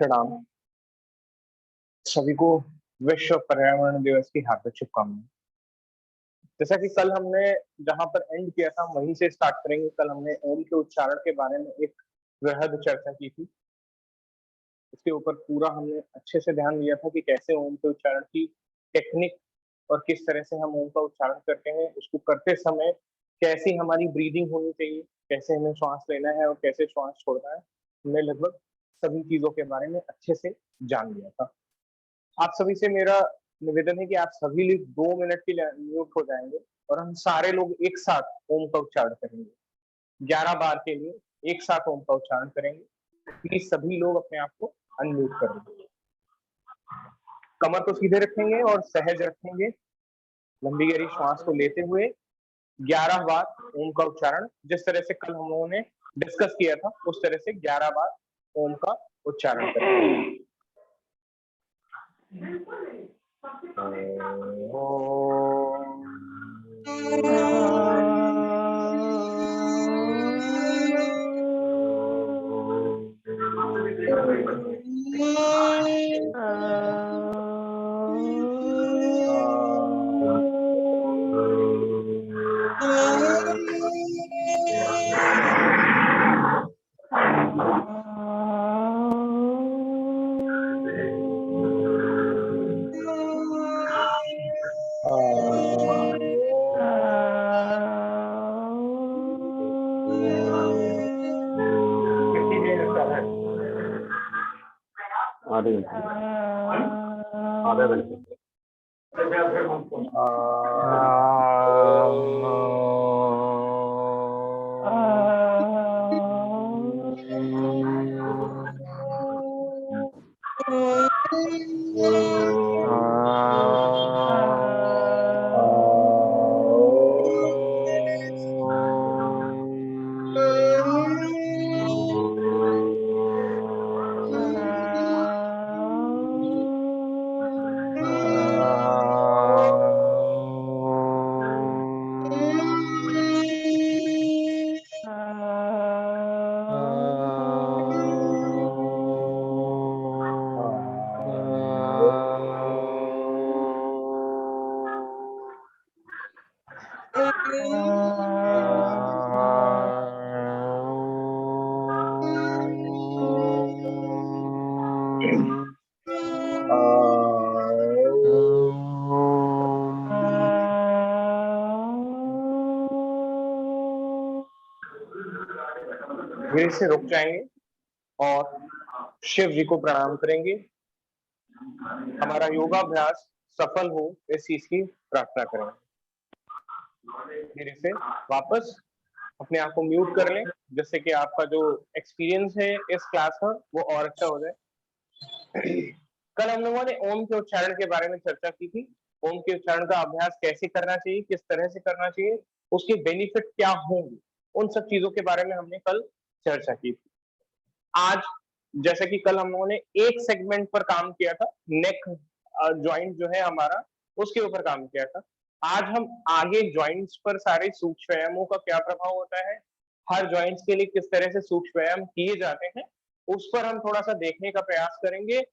प्रणाम। सभी को विश्व पर्यावरण दिवस की हार्दिक शुभकामनाएं। जैसा कि कल हमने जहां पर एंड किया था वहीं से स्टार्ट करेंगे। कल हमने ओम के उच्चारण के बारे में एक वृहद चर्चा की थी। इसके ऊपर पूरा हमने अच्छे से ध्यान दिया था कि कैसे ओम के उच्चारण की टेक्निक और किस तरह से हम ओम का उच्चारण करते हैं। उसको करते समय कैसी हमारी ब्रीदिंग होनी चाहिए, कैसे हमें श्वास लेना है और कैसे श्वास छोड़ना है। हमने लगभग सभी चीजों के बारे में अच्छे से जान लिया था। आप सभी से मेरा निवेदन है कि आप सभी लोग 2 मिनट के लिए म्यूट हो जाएंगे और हम सारे लोग एक साथ ओम का उच्चारण करेंगे। 11 बार के लिए एक साथ ओम का उच्चारण करेंगे। प्लीज सभी लोग अपने आप को अनम्यूट कर दें। कमर को सीधे रखेंगे और सहज रखेंगे। लंबी गहरी श्वास को लेते हुए 11 बार ओम का उच्चारण, जिस तरह से कल हम लोगों ने डिस्कस किया था उस तरह से 11 बार ओम का उच्चारण करेंगे। आधे घंटे धीरे से रुक जाएंगे और शिव जी को प्रणाम करेंगे। हमारा योगाभ्यास सफल हो इस चीज की प्रार्थना करेंगे। धीरे से वापस अपने आप को म्यूट कर लें, जिससे कि आपका जो एक्सपीरियंस है इस क्लास का वो और अच्छा हो जाए। कल हम लोगों ने ओम के उच्चारण के बारे में चर्चा की थी। ओम के उच्चारण का अभ्यास कैसे करना चाहिए, किस तरह से करना चाहिए, उसके बेनिफिट क्या होंगे, उन सब चीजों के बारे में हमने कल चर्चा की थी। आज जैसे कि कल हम लोगों ने एक सेगमेंट पर काम किया था, नेक जॉइंट जो है हमारा, उसके ऊपर काम किया था। आज हम आगे जॉइंट्स पर सारे सूक्ष्म व्यायामों का क्या प्रभाव होता है, हर जॉइंट्स के लिए किस तरह से सूक्ष्म व्यायाम किए जाते हैं, उस पर हम थोड़ा सा देखने का प्रयास करेंगे।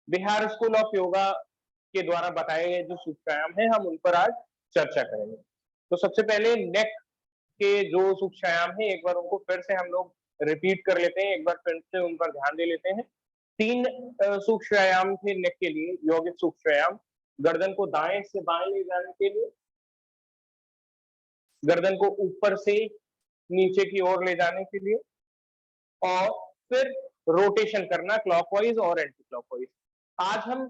बिहार स्कूल ऑफ योगा के द्वारा बताए गए जो सूक्ष्म व्यायाम है हम उन पर आज चर्चा करेंगे। तो सबसे पहले नेक के जो सूक्ष्म व्यायाम है एक बार उनको फिर से हम लोग रिपीट कर लेते हैं, एक बार फिर से उन पर ध्यान दे लेते हैं। 3 सूक्ष्म व्यायाम थे नेक के लिए, यौगिक सूक्ष्म व्यायाम। गर्दन को दाएं से बाएं ले जाने के लिए, गर्दन को ऊपर से नीचे की ओर ले जाने के लिए, और फिर रोटेशन करना क्लॉकवाइज और एंटी क्लॉकवाइज। आज हम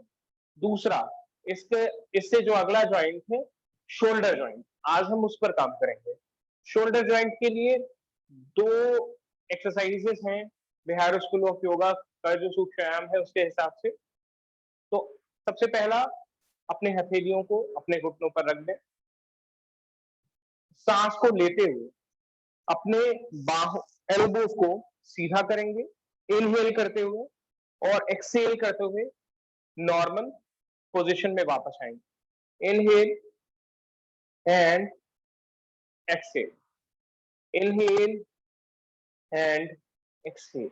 दूसरा, इसके इससे जो अगला जॉइंट है शोल्डर जॉइंट, आज हम उस पर काम करेंगे। शोल्डर जॉइंट के लिए 2 एक्सरसाइजेस हैं बिहार स्कूल ऑफ योगा का जो सूक्ष्म व्यायाम है उसके हिसाब से। तो सबसे पहला, अपने हथेलियों को अपने घुटनों पर रख दें। सांस को लेते हुए अपने बाहों एल्बोज को सीधा करेंगे इनहेल करते हुए, और एक्सहेल करते हुए नॉर्मल पोजीशन में वापस आएंगे। Inhale and exhale, inhale and exhale,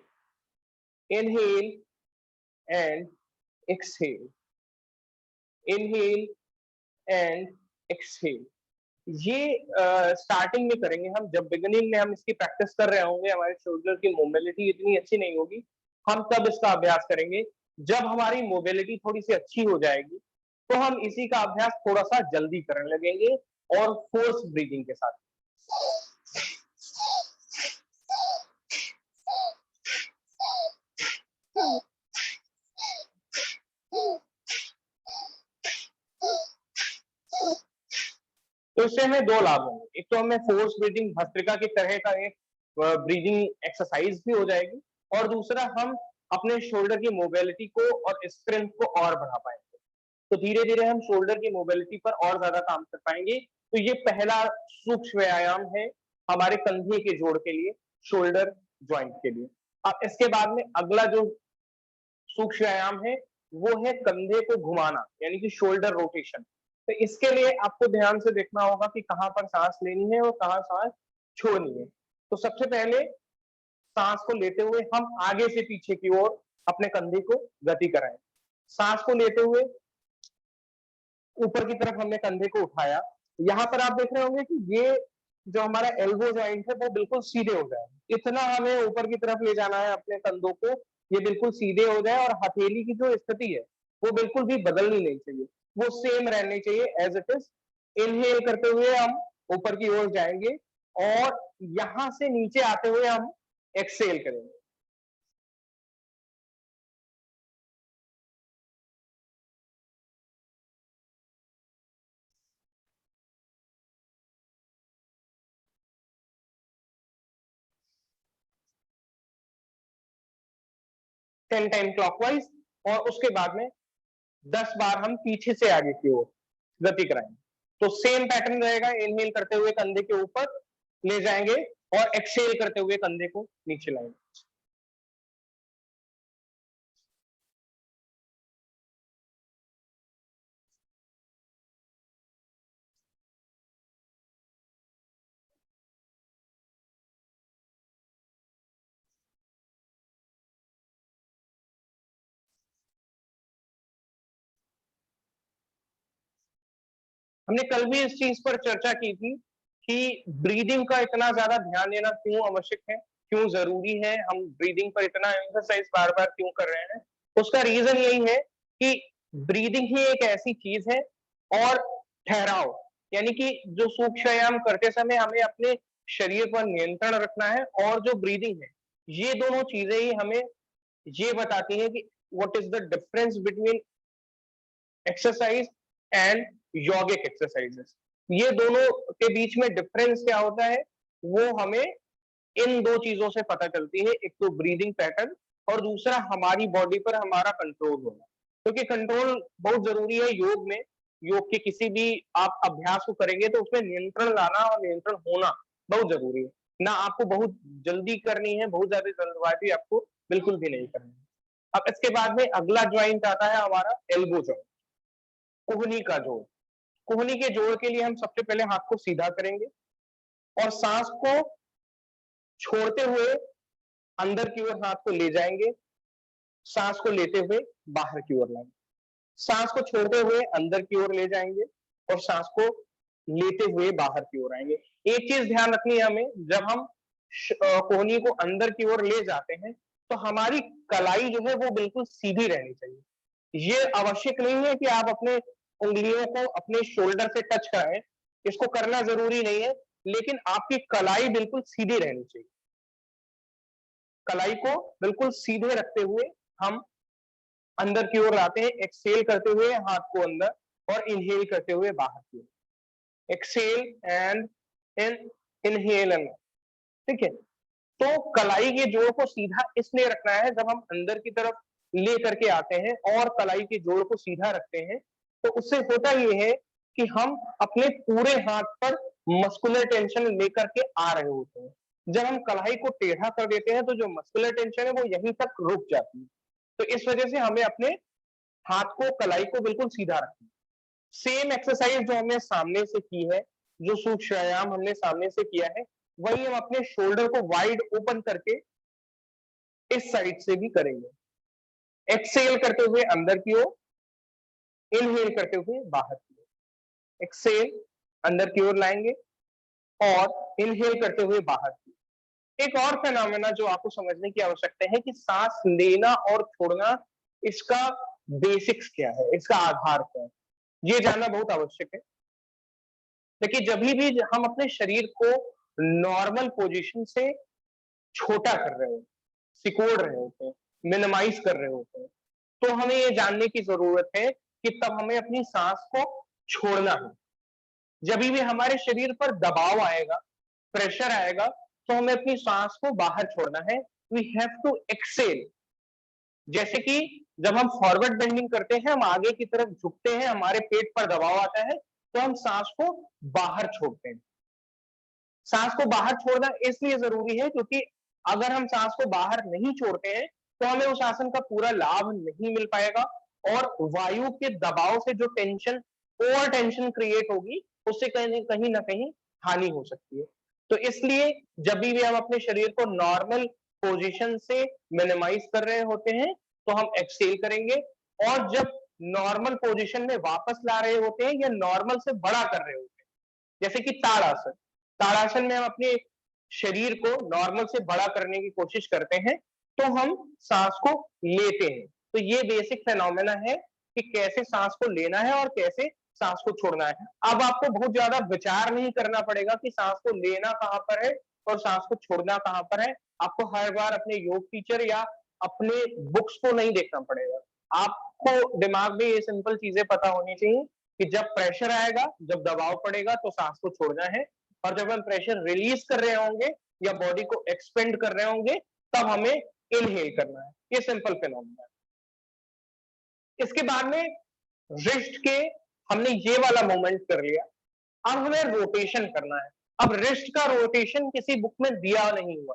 inhale and exhale, inhale and exhale. ये स्टार्टिंग में करेंगे हम, जब बिगिनिंग में हम इसकी प्रैक्टिस कर रहे होंगे, हमारे शोल्डर की मोबिलिटी इतनी अच्छी नहीं होगी, हम तब इसका अभ्यास करेंगे। जब हमारी मोबिलिटी थोड़ी सी अच्छी हो जाएगी तो हम इसी का अभ्यास थोड़ा सा जल्दी करने लगेंगे और फोर्स ब्रीदिंग के साथ। तो इससे हमें दो लाभ होंगे, एक तो हमें फोर्स ब्रीदिंग भस्त्रिका की तरह का एक ब्रीदिंग एक्सरसाइज भी हो जाएगी, और दूसरा हम अपने शोल्डर की मोबिलिटी को और स्ट्रेंथ को और बढ़ा पाएंगे। तो धीरे धीरे हम शोल्डर की मोबिलिटी पर और ज्यादा काम कर पाएंगे। तो ये पहला सूक्ष्म व्यायाम है हमारे कंधे के जोड़ के लिए, शोल्डर ज्वाइंट के लिए। अब इसके बाद में अगला जो सूक्ष्म व्यायाम है वो है कंधे को घुमाना, यानी कि शोल्डर रोटेशन। तो इसके लिए आपको ध्यान से देखना होगा कि कहां पर सांस लेनी है और कहां सांस छोड़नी है। तो सबसे पहले सांस को लेते हुए हम आगे से पीछे की ओर अपने कंधे को गति कराएं। सांस को लेते हुए ऊपर की तरफ हमने कंधे को उठाया। यहाँ पर आप देख रहे होंगे कि ये जो हमारा एल्बो जॉइंट है वो बिल्कुल सीधे हो जाए, इतना हमें ऊपर की तरफ ले जाना है अपने कंधों को, ये बिल्कुल सीधे हो जाए, और हथेली की जो स्थिति है वो बिल्कुल भी बदलनी नहीं चाहिए, वो सेम रहनी चाहिए एज इट इज। इनहेल करते हुए हम ऊपर की ओर जाएंगे और यहां से नीचे आते हुए हम एक्सहेल करेंगे। 10 टाइम क्लॉकवाइज, और उसके बाद में 10 बार हम पीछे से आगे की ओर गति कराएंगे। तो सेम पैटर्न रहेगा, इनहेल करते हुए कंधे के ऊपर ले जाएंगे और एक्सहेल करते हुए कंधे को नीचे लाएंगे। हमने कल भी इस चीज पर चर्चा की थी कि ब्रीदिंग का इतना ज्यादा ध्यान देना क्यों आवश्यक है, क्यों जरूरी है, हम ब्रीदिंग पर इतना एक्सरसाइज बार बार क्यों कर रहे हैं। उसका रीजन यही है कि ब्रीदिंग ही एक ऐसी चीज है, और ठहराव, यानी कि जो सूक्ष्म व्यायाम करते समय हमें अपने शरीर पर नियंत्रण रखना है, और जो ब्रीदिंग है, ये दोनों चीजें ही हमें ये बताती है कि what is the difference between exercise and yogic exercises. ये दोनों के बीच में डिफरेंस क्या होता है वो हमें इन दो चीजों से पता चलती है, एक तो ब्रीदिंग पैटर्न, और दूसरा हमारी बॉडी पर हमारा कंट्रोल होना। क्योंकि कंट्रोल बहुत जरूरी है योग में। योग के किसी भी आप अभ्यास को करेंगे तो उसमें नियंत्रण लाना और नियंत्रण होना बहुत जरूरी है। ना आपको बहुत जल्दी करनी है, बहुत ज्यादा जल्दबाजी आपको बिल्कुल भी नहीं करनी है। अब इसके बाद में अगला ज्वाइंट आता है हमारा एल्बो जॉइंट, कोहनी का जोड़। कोहनी के जोड़ के लिए हम सबसे पहले हाथ को सीधा करेंगे और सांस को छोड़ते हुए अंदर की ओर हाथ को ले जाएंगे, सांस को लेते हुए बाहर की ओर लाएंगे, सांस को छोड़ते हुए अंदर की ओर ले जाएंगे और सांस को लेते हुए बाहर की ओर आएंगे। एक चीज ध्यान रखनी है हमें, जब हम कोहनी को अंदर की ओर ले जाते हैं तो हमारी कलाई जो है वो बिल्कुल सीधी रहनी चाहिए। ये आवश्यक नहीं है कि आप अपने उंगलियों को अपने शोल्डर से टच कराएं, इसको करना जरूरी नहीं है, लेकिन आपकी कलाई बिल्कुल सीधी रहनी चाहिए। कलाई को बिल्कुल सीधे रखते हुए हम अंदर की ओर लाते हैं, एक्सहेल करते हुए हाथ को अंदर और इनहेल करते हुए बाहर की ओर, एक्सहेल एंड इनहेल एंड, ठीक है। तो कलाई के जोड़ को सीधा इसलिए रखना है, जब हम अंदर की तरफ ले करके आते हैं और कलाई के जोड़ को सीधा रखते हैं तो उससे होता यह है कि हम अपने पूरे हाथ पर मस्कुलर टेंशन लेकर के आ रहे होते हैं। जब हम कलाई को टेढ़ा कर देते हैं तो जो मस्कुलर टेंशन है वो यहीं तक रुक जाती है। तो इस वजह से हमें अपने हाथ को, कलाई को बिल्कुल सीधा रखना है। सेम एक्सरसाइज जो हमने सामने से की है, जो सूक्ष्म व्यायाम हमने सामने से किया है, वही हम अपने शोल्डर को वाइड ओपन करके इस साइड से भी करेंगे। एक्सेल करते हुए अंदर की ओर, इनहेल करते हुए बाहर की ओर। एक्सेल अंदर की ओर लाएंगे और इनहेल करते हुए बाहर की। एक और फिनोमेना जो आपको समझने की आवश्यकता है कि सांस लेना और छोड़ना, इसका बेसिक्स क्या है, इसका आधार क्या है, ये जानना बहुत आवश्यक है। देखिए, जब भी हम अपने शरीर को नॉर्मल पोजीशन से छोटा कर रहे होते, सिकोड़ रहे होते हैं, मिनिमाइज कर रहे होते हैं, तो हमें ये जानने की जरूरत है कि तब हमें अपनी सांस को छोड़ना है। जब भी हमारे शरीर पर दबाव आएगा, प्रेशर आएगा, तो हमें अपनी सांस को बाहर छोड़ना है। We have to exhale. जैसे कि जब हम फॉरवर्ड बेंडिंग करते हैं, हम आगे की तरफ झुकते हैं, हमारे पेट पर दबाव आता है, तो हम सांस को बाहर छोड़ते हैं। सांस को बाहर छोड़ना इसलिए जरूरी है क्योंकि अगर हम सांस को बाहर नहीं छोड़ते हैं, तो हमें उस आसन का पूरा लाभ नहीं मिल पाएगा और वायु के दबाव से जो टेंशन, ओवर टेंशन क्रिएट होगी, उससे कहीं ना कहीं हानि हो सकती है। तो इसलिए जब भी हम अपने शरीर को नॉर्मल पोजीशन से मिनिमाइज कर रहे होते हैं, तो हम एक्सेल करेंगे, और जब नॉर्मल पोजीशन में वापस ला रहे होते हैं या नॉर्मल से बड़ा कर रहे होते हैं, जैसे कि ताड़ासन, ताड़ासन में हम अपने शरीर को नॉर्मल से बड़ा करने की कोशिश करते हैं, तो हम सांस को लेते हैं। तो ये बेसिक फिनोमेना है कि कैसे सांस को लेना है और कैसे सांस को छोड़ना है। अब आपको बहुत ज्यादा विचार नहीं करना पड़ेगा कि सांस को लेना कहां पर है और सांस को छोड़ना कहां पर है। आपको हर बार अपने योग टीचर या अपने बुक्स को नहीं देखना पड़ेगा। आपको दिमाग में ये सिंपल चीजें पता होनी चाहिए कि जब प्रेशर आएगा, जब दबाव पड़ेगा, तो सांस को छोड़ना है, और जब हम प्रेशर रिलीज कर रहे होंगे या बॉडी को एक्सपेंड कर रहे होंगे, तब हमें इनहेल करना है। ये सिंपल फिनोमेना है। इसके बाद में रिस्ट के हमने ये वाला मूवमेंट कर लिया, अब हमें रोटेशन करना है। अब रिस्ट का रोटेशन किसी बुक में दिया नहीं हुआ,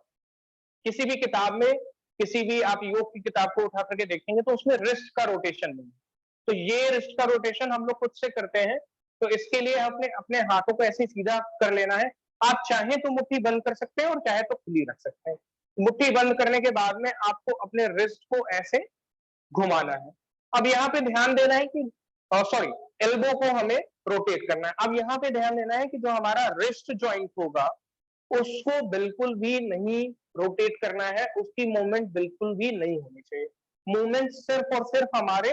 किसी भी किताब में, किसी भी आप योग की किताब को उठा करके देखेंगे तो उसमें रिस्ट का रोटेशन नहीं। तो ये रिस्ट का रोटेशन हम लोग खुद से करते हैं। तो इसके लिए अपने अपने हाथों को ऐसे सीधा कर लेना है। आप चाहें तो मुट्ठी बंद कर सकते हैं और चाहे तो खुली रख सकते हैं। मुट्ठी बंद करने के बाद में आपको अपने रिस्ट को ऐसे घुमाना है। अब यहाँ पे ध्यान देना है कि सॉरी, एल्बो को हमें रोटेट करना है। अब यहाँ पे ध्यान देना है कि जो हमारा रिस्ट जॉइंट होगा, उसको बिल्कुल भी नहीं रोटेट करना है, उसकी मूवमेंट बिल्कुल भी नहीं होनी चाहिए। मूवमेंट सिर्फ और सिर्फ हमारे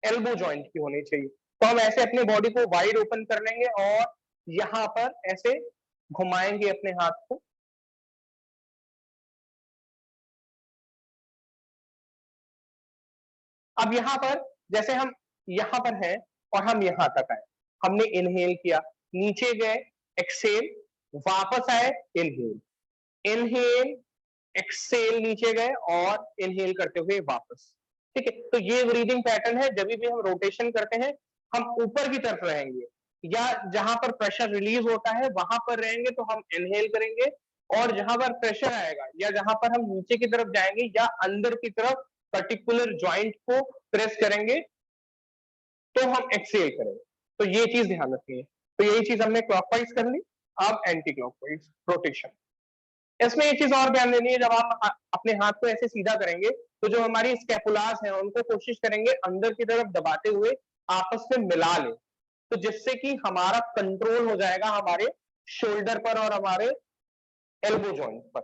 एल्बो जॉइंट की होनी चाहिए। तो हम ऐसे अपनी बॉडी को वाइड ओपन कर लेंगे और यहाँ पर ऐसे घुमाएंगे अपने हाथ को। अब यहाँ पर जैसे हम यहाँ पर हैं और हम यहाँ तक आए, हमने इनहेल किया, नीचे गए, एक्सेल, वापस आए, इनहेल, इनहेल, एक्सेल, नीचे गए और इनहेल करते हुए वापस। ठीक है, तो ये ब्रीदिंग पैटर्न है। जब भी हम रोटेशन करते हैं, हम ऊपर की तरफ रहेंगे या जहां पर प्रेशर रिलीज होता है वहां पर रहेंगे तो हम इनहेल करेंगे, और जहां पर प्रेशर आएगा या जहां पर हम नीचे की तरफ जाएंगे या अंदर की तरफ पर्टिकुलर जॉइंट को प्रेस करेंगे, तो हम एक्सेल करेंगे। तो ये चीज ध्यान रखनी है। तो यही चीज हमने क्लॉकवाइज कर ली। अब एंटी क्लॉकवाइज रोटेशन। इसमें एक चीज और ध्यान देनी है, जब आप अपने हाथ को ऐसे सीधा करेंगे, तो जो हमारी स्कैपुलास है उनको कोशिश करेंगे अंदर की तरफ दबाते हुए आपस में मिला लें, तो जिससे कि हमारा कंट्रोल हो जाएगा हमारे शोल्डर पर और हमारे एल्बो जॉइंट पर।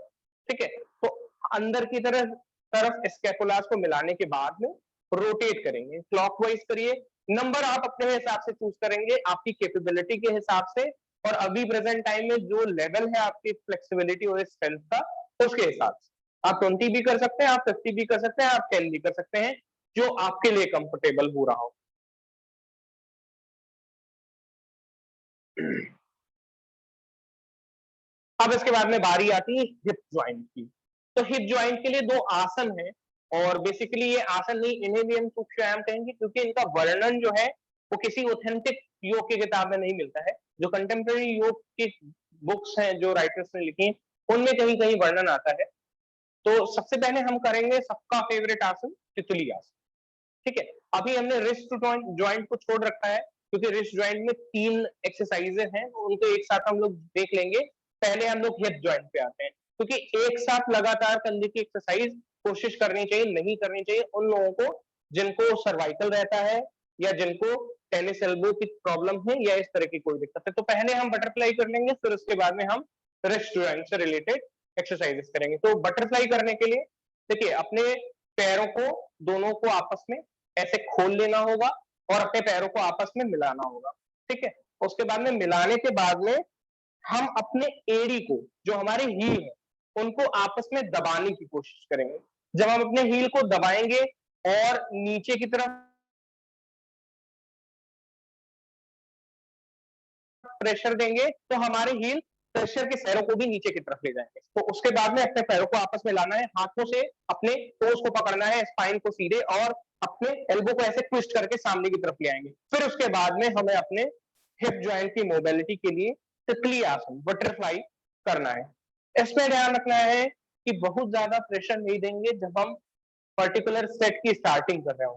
ठीक है, तो अंदर की तरफ तरफ स्कैपुलास को मिलाने के बाद में रोटेट करेंगे, क्लॉकवाइज करिए। नंबर आप अपने हिसाब से चूज करेंगे, आपकी कैपेबिलिटी के हिसाब से, और अभी प्रेजेंट टाइम में जो लेवल है आपकी फ्लेक्सिबिलिटी और स्ट्रेंथ का, उसके हिसाब से आप 20 भी कर सकते हैं, आप 50 भी कर सकते हैं, आप 10 भी कर सकते हैं, जो आपके लिए कंफर्टेबल हो रहा हो। अब इसके बाद में बारी आती है हिप ज्वाइंट की। तो हिप ज्वाइंट के लिए दो आसन है, और बेसिकली ये आसन नहीं, इन्हें भी हम सूक्ष्म कहेंगे क्योंकि इनका वर्णन जो है वो किसी ऑथेंटिक योग की किताब में नहीं मिलता है। जो कंटेम्प्रेरी योग की बुक्स हैं जो राइटर्स ने लिखी हैं, उनमें कहीं कहीं वर्णन आता है। तो सबसे पहले हम करेंगे सबका फेवरेट आसन, तितली आसन। ठीक है, अभी हमने रिस्ट ज्वाइंट को छोड़ रखा है क्योंकि रिस्ट ज्वाइंट में 3 एक्सरसाइजेज हैं, उनको एक साथ हम लोग देख लेंगे। पहले हम लोग हिप ज्वाइंट पे आते हैं, क्योंकि एक साथ लगातार कंधे की एक्सरसाइज कोशिश करनी चाहिए, नहीं करनी चाहिए उन लोगों को जिनको सर्वाइकल रहता है या जिनको टेनिस एल्बो की प्रॉब्लम है या इस तरह की कोई दिक्कत है। तो पहले हम बटरफ्लाई कर लेंगे, फिर उसके बाद में हम रिस्ट जॉइंट से रिलेटेड एक्सरसाइजेस करेंगे। तो बटरफ्लाई करने के लिए देखिए अपने पैरों को दोनों को आपस में ऐसे खोल लेना होगा और अपने पैरों को आपस में मिलाना होगा, ठीक है। उसके बाद में मिलाने के बाद में हम अपने एड़ी को, जो हमारे हील है, उनको आपस में दबाने की कोशिश करेंगे। जब हम अपने हील को दबाएंगे और नीचे की तरफ प्रेशर देंगे तो हमारे हील प्रेशर के पैरों को भी नीचे की तरफ ले जाएंगे। तो उसके बाद में अपने पैरों को आपस में लाना है, हाथों से अपने टोस को पकड़ना है, स्पाइन को सीधे, और अपने एल्बो को ऐसे ट्विस्ट करके सामने की तरफ ले आएंगे। फिर उसके बाद में हमें अपने हिप जॉइंट की मोबिलिटी के लिए तितली आसन, बटरफ्लाई करना है। इसमें ध्यान रखना है कि बहुत ज्यादा प्रेशर नहीं देंगे जब हम पर्टिकुलर सेट की स्टार्टिंग कर रहे हो।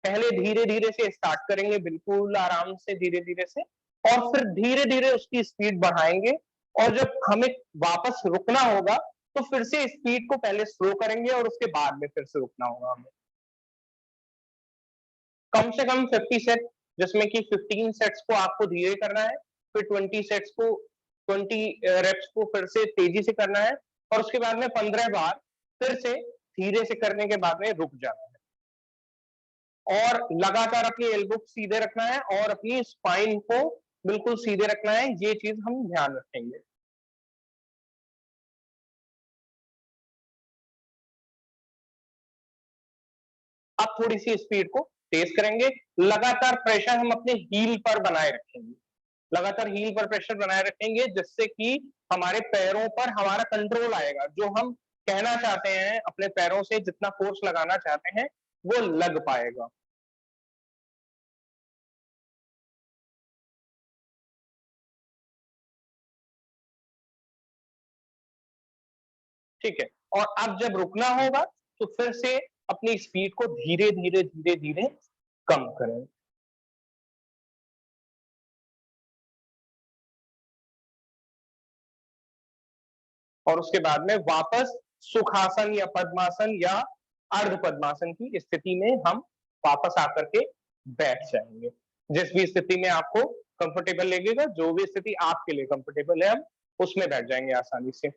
पहले धीरे धीरे से स्टार्ट करेंगे, बिल्कुल आराम से धीरे धीरे से, और फिर धीरे धीरे उसकी स्पीड बढ़ाएंगे, और जब हमें वापस रुकना होगा तो फिर से स्पीड को पहले स्लो करेंगे और उसके बाद में फिर से रुकना होगा हमें। कम से कम 50 सेट, जिसमें कि 15 सेट्स को आपको धीरे करना है, फिर 20 रेप्स को फिर से तेजी से करना है, और उसके बाद में 15 बार फिर से धीरे से करने के बाद में रुक जाना है। और लगातार अपनी एल्बो को सीधे रखना है और अपनी स्पाइन को बिल्कुल सीधे रखना है, ये चीज हम ध्यान रखेंगे। अब थोड़ी सी स्पीड को तेज करेंगे, लगातार प्रेशर हम अपने हील पर बनाए रखेंगे, लगातार हील पर प्रेशर बनाए रखेंगे, जिससे कि हमारे पैरों पर हमारा कंट्रोल आएगा। जो हम कहना चाहते हैं, अपने पैरों से जितना फोर्स लगाना चाहते हैं वो लग पाएगा। ठीक है, और अब जब रुकना होगा तो फिर से अपनी स्पीड को धीरे धीरे धीरे धीरे कम करें। और उसके बाद में वापस सुखासन या पद्मासन या अर्ध पद्मासन की स्थिति में हम वापस आकर के बैठ जाएंगे। जिस भी स्थिति में आपको कंफर्टेबल लगेगा, जो भी स्थिति आपके लिए कंफर्टेबल है, हम उसमें बैठ जाएंगे आसानी से।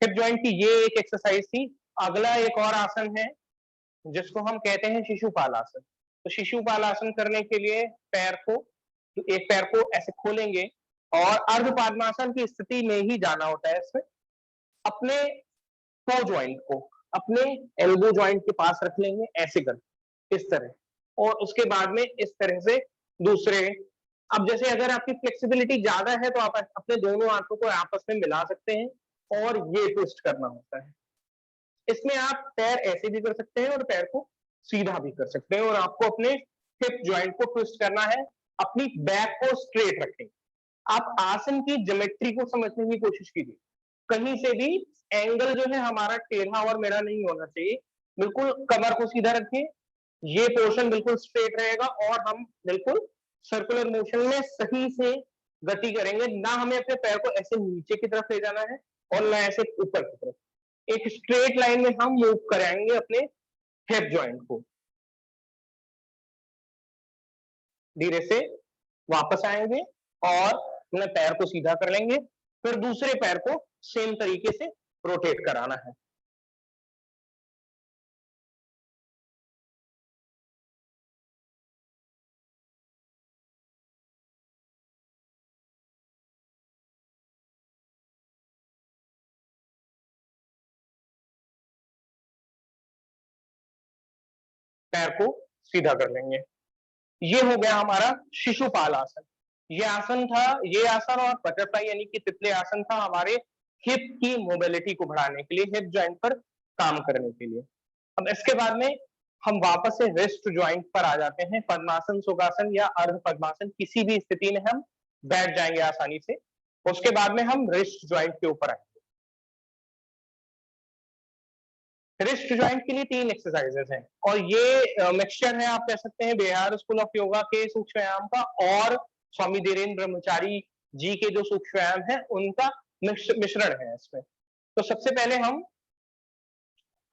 हिप जॉइंट की ये एक एक्सरसाइज थी। अगला एक और आसन है जिसको हम कहते हैं शिशुपाल आसन। तो शिशुपाल आसन करने के लिए एक पैर को ऐसे खोलेंगे और अर्ध पद्मासन की स्थिति में ही जाना होता है इसमें। अपने टो जॉइंट को अपने एल्बो जॉइंट के पास रख लेंगे, ऐसे कर, इस तरह, और उसके बाद में इस तरह से दूसरे। अब जैसे अगर आपकी फ्लेक्सिबिलिटी ज्यादा है तो आप अपने दोनों हाथों को आपस में मिला सकते हैं और ये ट्विस्ट करना होता है। इसमें आप पैर ऐसे भी कर सकते हैं और पैर को सीधा भी कर सकते हैं, और आपको अपने हिप जॉइंट को ट्विस्ट करना है, अपनी बैक को स्ट्रेट रखें। आप आसन की ज्योमेट्री को समझने की कोशिश कीजिए। कहीं से भी एंगल जो है हमारा टेढ़ा और मेढ़ा नहीं होना चाहिए। बिल्कुल कमर को सीधा रखिए, ये पोर्शन बिल्कुल स्ट्रेट रहेगा, और हम बिल्कुल सर्कुलर मोशन में सही से गति करेंगे। ना हमें अपने पैर को ऐसे नीचे की तरफ ले जाना है और ना ऐसे ऊपर की तरफ। एक स्ट्रेट लाइन में हम मूव कराएंगे अपने हिप जॉइंट को। धीरे से वापस आएंगे और अपने पैर को सीधा कर लेंगे, फिर दूसरे पैर को सेम तरीके से रोटेट कराना है। पैर को सीधा कर लेंगे। ये हो गया हमारा शिशुपाल आसन। ये आसन था, ये आसन और बटरफ्लाई यानी कि तितली आसन था हमारे हिप की मोबिलिटी को बढ़ाने के लिए, हिप जॉइंट पर काम करने के लिए। अब इसके बाद में हम वापस से रिस्ट जॉइंट पर आ जाते हैं। पद्मासन, सुखासन या अर्ध पद्मासन, किसी भी स्थिति में हम बैठ जाएंगे आसानी से। उसके बाद में हम रिस्ट जॉइंट के ऊपर आएंगे। रिस्ट जॉइंट के लिए 3 एक्सरसाइजेस हैं, और ये मिक्सचर है, आप कह सकते हैं, बिहार स्कूल ऑफ योगा के सूक्ष्म व्यायाम का और स्वामी धीरेन्द्र ब्रह्मचारी जी के जो सूक्ष्म व्यायाम है उनका मिश्रण है इसमें। तो सबसे पहले हम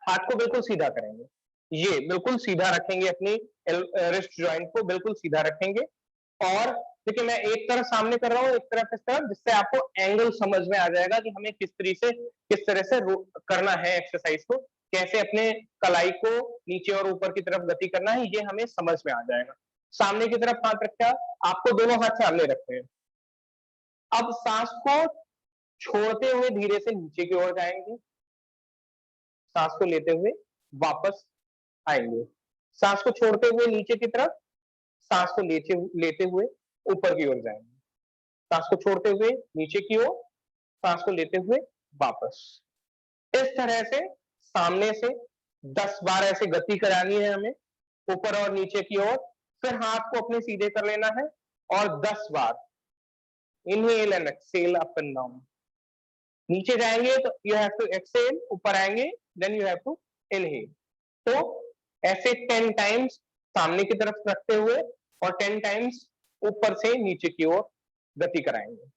हाथ को बिल्कुल सीधा करेंगे, ये बिल्कुल सीधा रखेंगे, अपनी रिस्ट जॉइंट को बिल्कुल सीधा रखेंगे। और देखिए मैं एक तरफ सामने कर रहा हूँ, एक तरफ इस तरफ, जिससे आपको एंगल समझ में आ जाएगा कि हमें किस तरह से करना है एक्सरसाइज को, कैसे अपने कलाई को नीचे और ऊपर की तरफ गति करना है, ये हमें समझ में आ जाएगा। सामने की तरफ हाथ रखा, आपको दोनों हाथ सामने रखते हैं। अब सांस को छोड़ते हुए धीरे से नीचे की ओर जाएंगे, सांस को लेते हुए वापस आएंगे, सांस को छोड़ते हुए नीचे की तरफ, सांस को लेते लेते हुए ऊपर की ओर जाएंगे, सांस को छोड़ते हुए नीचे की ओर, सांस को लेते हुए वापस। इस तरह से सामने से 10 बार ऐसे गति करानी है हमें, ऊपर और नीचे की ओर। फिर हाथ को अपने सीधे कर लेना है और 10 बार inhale and exhale up and down. नीचे जाएंगे तो यू हैव टू एक्सहेल, ऊपर आएंगे then you have to inhale. तो ऐसे 10 टाइम्स सामने की तरफ रखते हुए और 10 टाइम्स ऊपर से नीचे की ओर गति कराएंगे।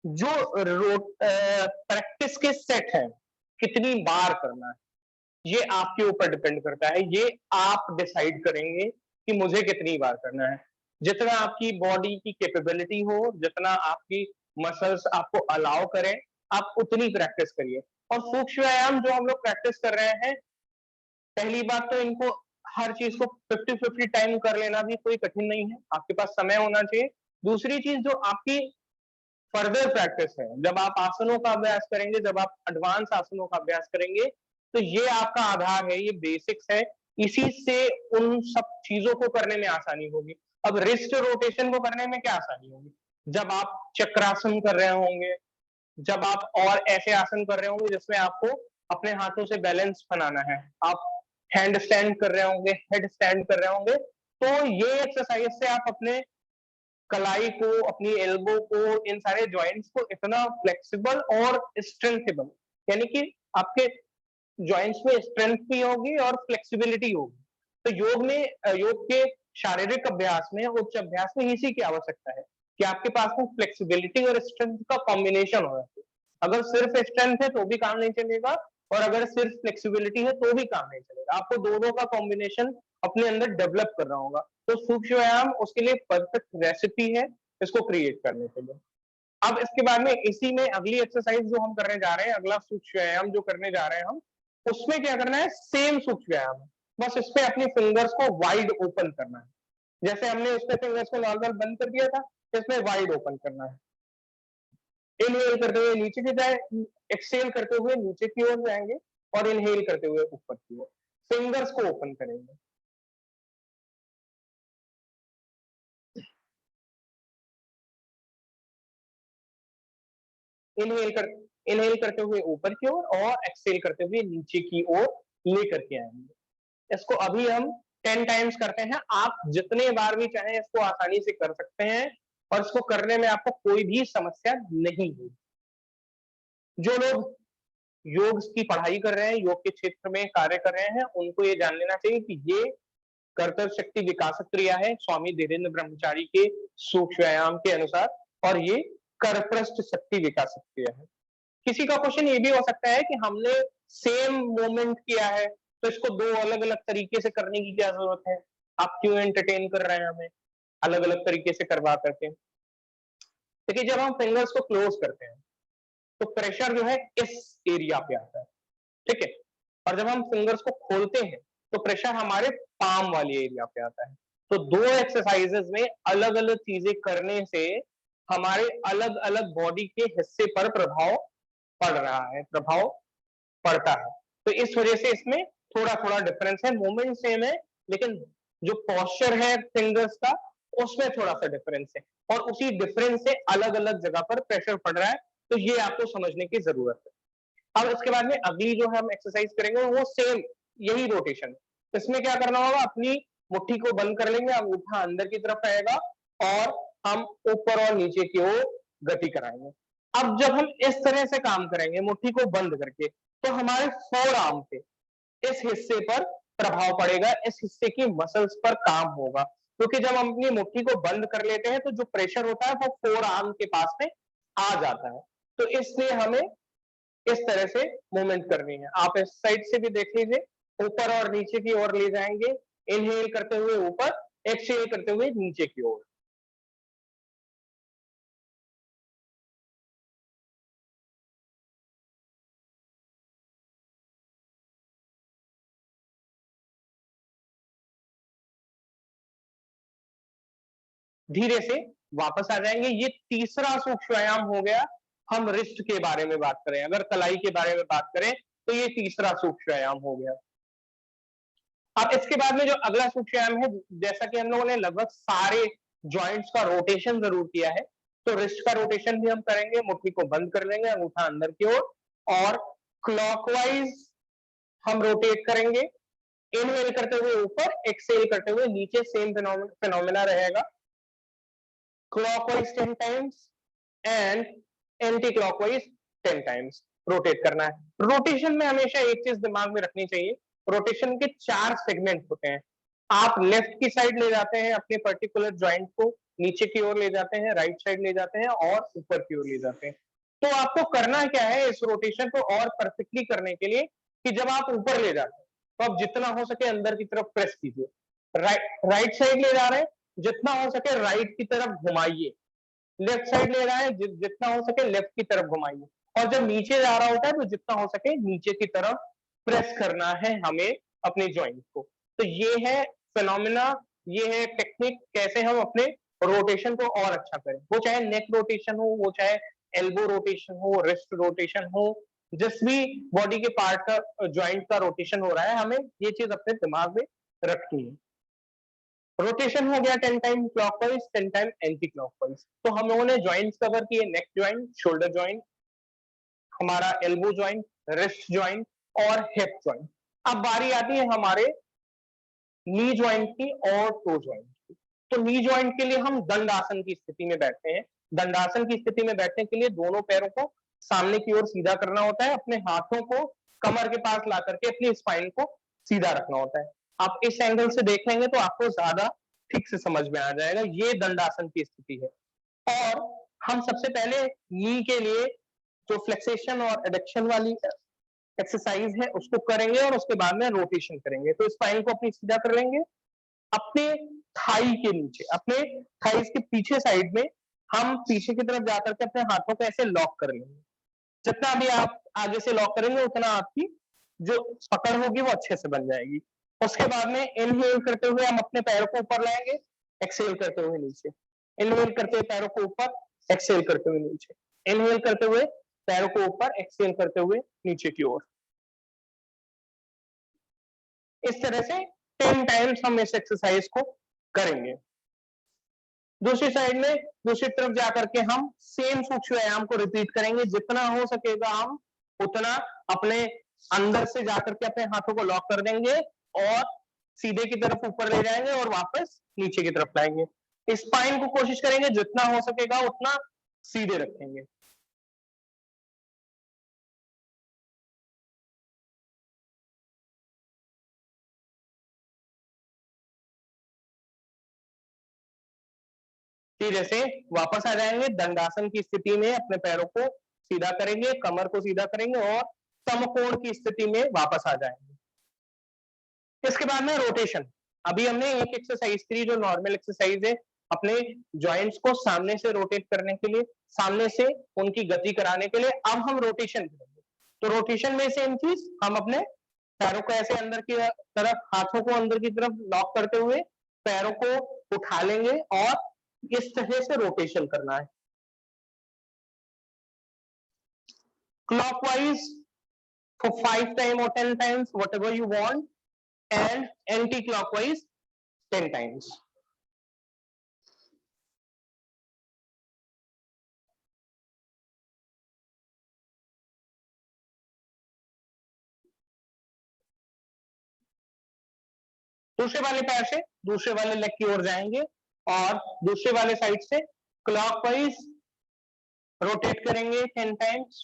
जो प्रैक्टिस के सेट है, कितनी बार करना है, ये आपके ऊपर डिपेंड करता है। ये आप डिसाइड करेंगे कि मुझे कितनी बार करना है। जितना आपकी बॉडी की कैपेबिलिटी हो, जितना आपकी मसल्स आपको अलाउ करें, आप उतनी प्रैक्टिस करिए। और सूक्ष्म व्यायाम जो हम लोग प्रैक्टिस कर रहे हैं, पहली बात तो इनको हर चीज को 50-50 टाइम कर लेना भी कोई कठिन नहीं है, आपके पास समय होना चाहिए। दूसरी चीज जो आपकी फर्दर प्रैक्टिस है, जब आप आसनों का अभ्यास करेंगे, जब आप एडवांस आसनों का अभ्यास करेंगे, तो ये आपका आधार है, ये बेसिक्स है, इसी से उन सब चीजों को करने में आसानी होगी। अब रिस्ट रोटेशन को करने में क्या आसानी होगी, जब आप चक्रासन कर रहे होंगे, जब आप और ऐसे आसन कर रहे होंगे जिसमें आपको अपने हाथों से बैलेंस बनाना है, आप हैंड स्टैंड कर रहे होंगे, हेड स्टैंड कर रहे होंगे, तो ये एक्सरसाइज से आप अपने कलाई को, अपनी एल्बो को, इन सारे जॉइंट्स को इतना फ्लेक्सिबल और स्ट्रेंथेबल, यानी कि आपके जॉइंट्स में स्ट्रेंथ भी होगी और फ्लेक्सिबिलिटी होगी। तो योग के शारीरिक अभ्यास में, उच्च अभ्यास में इसी की आवश्यकता है कि आपके पास में फ्लेक्सिबिलिटी और स्ट्रेंथ का कॉम्बिनेशन हो। अगर सिर्फ स्ट्रेंथ है तो भी काम नहीं चलेगा, और अगर सिर्फ फ्लेक्सिबिलिटी है तो भी काम नहीं चलेगा, आपको दोनों का कॉम्बिनेशन अपने अंदर डेवलप करना होगा। तो सूक्ष्म व्यायाम उसके लिए परफेक्ट रेसिपी है इसको क्रिएट करने के लिए। अब इसके बाद में इसी में अगली एक्सरसाइज जो हम करने जा रहे हैं, अगला सूक्ष्म व्यायाम जो करने जा रहे हैं हम, उसमें क्या करना है, सेम सूक्ष्म व्यायाम है, बस इसमें अपनी फिंगर्स को वाइड ओपन करना है। जैसे हमने उसमें फिंगर्स को नॉर्मल बंद कर दिया था, इसमें वाइड ओपन करना है। इनहेल करते हुए नीचे की जाए, एक्सहेल करते हुए नीचे की ओर जाएंगे, और इनहेल करते हुए ऊपर की ओर फिंगर्स को ओपन करेंगे। इनहेल कर इनहेल करते हुए ऊपर की ओर और एक्सहेल करते हुए नीचे की ओर लेकर के आएंगे। इसको अभी हम 10 टाइम्स करते हैं, आप जितने बार भी चाहें इसको आसानी से कर सकते हैं, और इसको करने में आपको कोई भी समस्या नहीं होगी। जो लोग योग की पढ़ाई कर रहे हैं, योग के क्षेत्र में कार्य कर रहे हैं, उनको ये जान लेना चाहिए कि ये कर्तव्य शक्ति विकासक क्रिया है स्वामी धीरेन्द्र ब्रह्मचारी के सूक्ष्म व्यायाम के अनुसार, और ये करपृष्ठ शक्ति विकासक क्रिया है। किसी का क्वेश्चन ये भी हो सकता है कि हमने सेम मूवमेंट किया है, तो इसको दो अलग अलग तरीके से करने की क्या जरूरत है, आप क्यों एंटरटेन कर रहे हैं हमें अलग अलग तरीके से करवा करके। देखिए जब हम फिंगर्स को क्लोज करते हैं तो प्रेशर जो है इस एरिया पे आता है, ठीक है, और जब हम फिंगर्स को खोलते हैं तो प्रेशर हमारे पाम वाले एरिया पे आता है। तो दो एक्सरसाइजेस में अलग अलग चीजें करने से हमारे अलग अलग बॉडी के हिस्से पर प्रभाव पड़ रहा है, प्रभाव पड़ता है। तो इस वजह से इसमें थोड़ा थोड़ा डिफरेंस है, मूवमेंट सेम है, लेकिन जो पोस्चर है फिंगर्स का उसमें थोड़ा सा डिफरेंस है, और उसी डिफरेंस से अलग अलग जगह पर प्रेशर पड़ रहा है। तो ये आपको समझने की जरूरत है। अब इसके बाद में अगली जो हम एक्सरसाइज करेंगे वो सेम यही रोटेशन। इसमें क्या करना होगा, अपनी मुट्ठी को बंद कर लेंगे, अंगूठा अंदर की तरफ रहेगा, और हम ऊपर और नीचे की ओर गति कराएंगे। अब जब हम इस तरह से काम करेंगे मुट्ठी को बंद करके, तो हमारे फोर आर्म पे इस हिस्से पर प्रभाव पड़ेगा, इस हिस्से की मसल्स पर काम होगा, क्योंकि जब हम अपनी मुट्ठी को बंद कर लेते हैं तो जो प्रेशर होता है वो फोर आर्म के पास में आ जाता है। तो इसलिए हमें इस तरह से मूवमेंट करनी है। आप इस साइड से भी देख लीजिए, ऊपर और नीचे की ओर ले जाएंगे, इनहेल करते हुए ऊपर, एक्सहेल करते हुए नीचे की ओर। धीरे से वापस आ जाएंगे। ये तीसरा सूक्ष्म व्यायाम हो गया। हम रिस्ट के बारे में बात करें, अगर कलाई के बारे में बात करें तो ये तीसरा सूक्ष्म व्यायाम हो गया। अब इसके बाद में जो अगला सूक्ष्म व्यायाम है, जैसा कि हम लोगों ने लगभग सारे जॉइंट्स का रोटेशन जरूर किया है, तो रिस्ट का रोटेशन भी हम करेंगे। मुट्ठी को बंद कर लेंगे, अंगूठा अंदर की ओर, और क्लॉकवाइज हम रोटेट करेंगे। इनहेल करते हुए ऊपर, एक्सहेल करते हुए नीचे, सेम फिनोमेना रहेगा। Clockwise 10 times and anti clockwise 10 times rotate करना है। रोटेशन में हमेशा एक चीज दिमाग में रखनी चाहिए, रोटेशन के 4 सेगमेंट होते हैं। आप लेफ्ट की साइड ले जाते हैं अपने पर्टिकुलर जॉइंट को, नीचे की ओर ले जाते हैं, राइट साइड ले जाते हैं और ऊपर की ओर ले जाते हैं। तो आपको करना क्या है इस रोटेशन को और परफेक्टली करने के लिए, कि जब आप ऊपर ले जाते हैं तो आप जितना हो सके अंदर की तरफ प्रेस कीजिए। राइट साइड ले जा रहे हैं, जितना हो सके राइट की तरफ घुमाइए। लेफ्ट साइड ले रहा है, जितना हो सके लेफ्ट की तरफ घुमाइए। और जब नीचे जा रहा होता है तो जितना हो सके नीचे की तरफ प्रेस करना है हमें अपने जॉइंट को। तो ये है फिनोमिना, ये है टेक्निक, कैसे हम अपने रोटेशन को और अच्छा करें। वो चाहे नेक रोटेशन हो, वो चाहे एल्बो रोटेशन हो, रिस्ट रोटेशन हो, जिस भी बॉडी के पार्ट का जॉइंट का रोटेशन हो रहा है, हमें ये चीज अपने दिमाग में रखनी है। रोटेशन हो गया 10 time clockwise, 10 time anti clockwise. तो हम लोगों ने जॉइंट्स कवर किए, नेक जॉइंट, शोल्डर जॉइंट, हमारा एल्बो जॉइंट, रिस्ट जॉइंट और हिप जॉइंट। अब बारी आती है हमारे नी जॉइंट की और टो जॉइंट की। तो नी जॉइंट के लिए हम दंडासन की स्थिति में बैठते हैं। दंडासन की स्थिति में बैठने के लिए दोनों पैरों को सामने की ओर सीधा करना होता है, अपने हाथों को कमर के पास ला करके अपनी स्पाइन को सीधा रखना होता है। आप इस एंगल से देख लेंगे तो आपको ज्यादा ठीक से समझ में आ जाएगा। ये दंडासन की स्थिति है। और हम सबसे पहले नी के लिए जो फ्लेक्सेशन और एडक्शन वाली एक्सरसाइज है उसको करेंगे और उसके बाद में रोटेशन करेंगे। तो स्पाइन को अपनी सीधा कर लेंगे, अपने थाई के नीचे, अपने थाइस के पीछे साइड में हम पीछे की तरफ जाकर के अपने हाथों को ऐसे लॉक कर लेंगे। जितना भी आप आगे से लॉक करेंगे उतना आपकी जो पकड़ होगी वो अच्छे से बन जाएगी। उसके बाद में इनहेल करते हुए हम अपने पैरों को ऊपर लाएंगे, एक्सहेल करते हुए नीचे। इनहेल करते हुए पैरों को ऊपर, एक्सहेल करते हुए नीचे। इनहेल करते हुए पैरों को ऊपर, एक्सहेल करते हुए नीचे की ओर। इस तरह से 10 टाइम्स हम इस एक्सरसाइज को करेंगे। दूसरी साइड में दूसरी तरफ जाकर के हम सेम सूक्ष्म व्यायाम को रिपीट करेंगे। जितना हो सकेगा हम उतना अपने अंदर से जाकर के अपने हाथों को लॉक कर देंगे और सीधे की तरफ ऊपर ले जाएंगे और वापस नीचे की तरफ लाएंगे। स्पाइन को कोशिश करेंगे जितना हो सकेगा उतना सीधे रखेंगे। सीधे से वापस आ जाएंगे, दंडासन की स्थिति में अपने पैरों को सीधा करेंगे, कमर को सीधा करेंगे और समकोण की स्थिति में वापस आ जाएंगे। इसके बाद में रोटेशन। अभी हमने एक एक्सरसाइज करी जो नॉर्मल एक्सरसाइज है, अपने जॉइंट्स को सामने से रोटेट करने के लिए, सामने से उनकी गति कराने के लिए। अब हम रोटेशन करेंगे। तो रोटेशन में सेम चीज, हम अपने पैरों को ऐसे अंदर की तरफ, हाथों को अंदर की तरफ लॉक करते हुए पैरों को उठा लेंगे और इस तरह से रोटेशन करना है। Clockwise for 5 times or 10 times, whatever you want, and anti-clockwise 10 times. दूसरे वाले पैर से दूसरे वाले लेग की ओर जाएंगे और दूसरे वाले साइड से क्लॉकवाइज रोटेट करेंगे 10 times